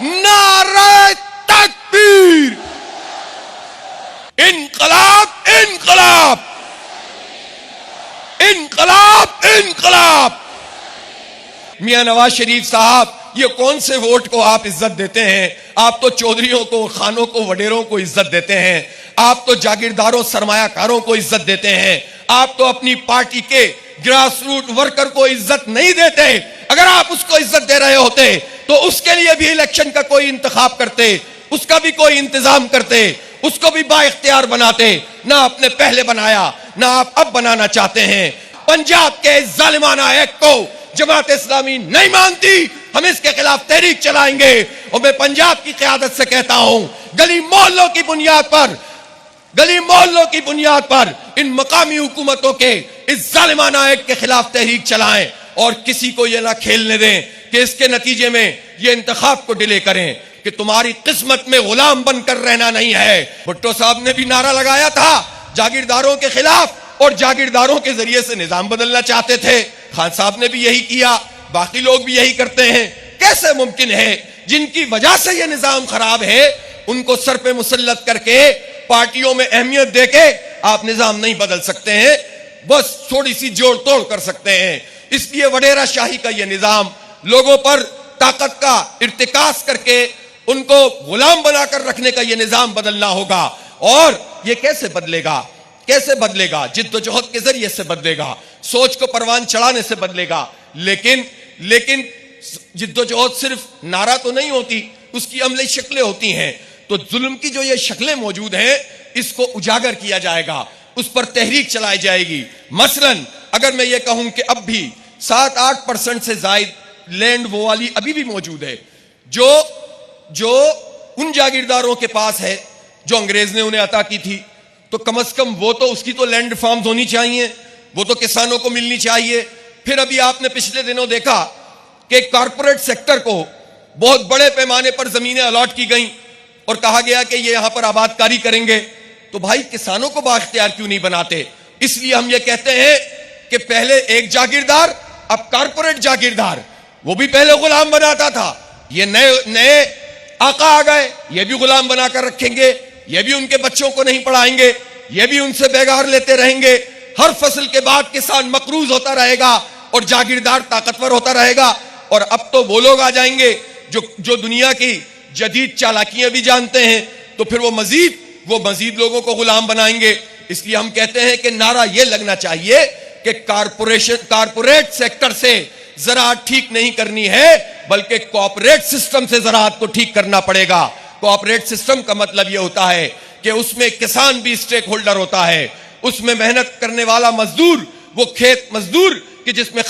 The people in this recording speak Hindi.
नारे तकबीर, इनकलाब इनकलाब, इनकलाब इनकलाब। मियां नवाज शरीफ साहब, ये कौन से वोट को आप इज्जत देते हैं? आप तो चौधरियों को, खानों को, वडेरों को इज्जत देते हैं। आप तो जागीरदारों, सरमायाकारों को इज्जत देते हैं। आप तो अपनी पार्टी के ग्रास रूट वर्कर को इज्जत नहीं देते। अगर आप उसको इज्जत दे रहे होते तो उसके लिए भी इलेक्शन का कोई इंतखाब करते, उसका भी कोई इंतजाम करते, उसको भी बाइख्तियार बनाते। ना आपने पहले बनाया, ना आप अब बनाना चाहते हैं। पंजाब के जालिमाना एक्ट को जमात इस्लामी नहीं मानती। हम इसके खिलाफ तहरीक चलाएंगे। और मैं पंजाब की क़यादत से कहता हूं, गली मोहल्लों की बुनियाद पर, गली मोहल्लों की बुनियाद पर इन मकामी हुकूमतों के इस जालिमाना एक्ट के खिलाफ तहरीक चलाएं और किसी को यह ना खेलने दें कि इसके नतीजे में ये इंतखाब को डिले करें कि तुम्हारी किस्मत में गुलाम बनकर रहना नहीं है। भुट्टो साहब ने भी नारा लगाया था जागीरदारों के खिलाफ और जागीरदारों के जरिए से निजाम बदलना चाहते थे। खान साहब ने भी यही किया, बाकी लोग भी यही करते हैं। कैसे मुमकिन है जिनकी वजह से यह निजाम खराब है उनको सर पे मुसल्लत करके पार्टियों में अहमियत देके आप निजाम नहीं बदल सकते हैं, बस थोड़ी सी जोड़ तोड़ कर सकते हैं। इसलिए वडेरा शाही का यह निजाम लोगों पर ताकत का इर्तिकास करके उनको गुलाम बनाकर रखने का यह निजाम बदलना होगा। और यह कैसे बदलेगा? कैसे बदलेगा? जिद्दोजहद के जरिए से बदलेगा, सोच को परवान चढ़ाने से बदलेगा। लेकिन जिद्दोजहद सिर्फ नारा तो नहीं होती, उसकी अमली शक्लें होती हैं। तो जुल्म की जो ये शक्लें मौजूद हैं इसको उजागर किया जाएगा, उस पर तहरीक चलाई जाएगी। मसलन अगर मैं ये कहूं कि अब भी 7-8% से जायद लैंड वो वाली अभी भी मौजूद है जो उन जागीरदारों के पास है जो अंग्रेज ने उन्हें अता की थी, तो कम से कम वो तो उसकी तो लैंड रिफॉर्म्स होनी चाहिए, वो तो किसानों को मिलनी चाहिए। फिर अभी आपने पिछले दिनों देखा कि कारपोरेट सेक्टर को बहुत बड़े पैमाने पर जमीनें अलॉट की गई और कहा गया कि ये यहां पर आबादकारी करेंगे। तो भाई किसानों को बाख्तियार क्यों नहीं बनाते? इसलिए हम ये कहते हैं कि पहले एक जागीरदार, अब कारपोरेट जागीरदार, वो भी पहले गुलाम बनाता था, ये नए आका आ गए, ये भी गुलाम बनाकर रखेंगे, ये भी उनके बच्चों को नहीं पढ़ाएंगे, ये भी उनसे बेगार लेते रहेंगे। हर फसल के बाद किसान मकरूज होता रहेगा और जागीरदार ताकतवर होता रहेगा। और अब तो वो लोग आ जाएंगे जो दुनिया की जदीद चालाकियां भी जानते हैं, तो फिर वो मजीद लोगों को गुलाम बनाएंगे। इसलिए हम कहते हैं कि नारा यह लगना चाहिए कि कारपोरेट सेक्टर से ज़राअत ठीक नहीं करनी है, बल्कि कोऑपरेट सिस्टम से ज़राअत को ठीक करना पड़ेगा। कोऑपरेट सिस्टम का मतलब यह होता है कि उसमें किसान भी स्टेक होल्डर होता है, उसमें मेहनत करने वाला मजदूर, वो खेत मजदूर कि जिसमें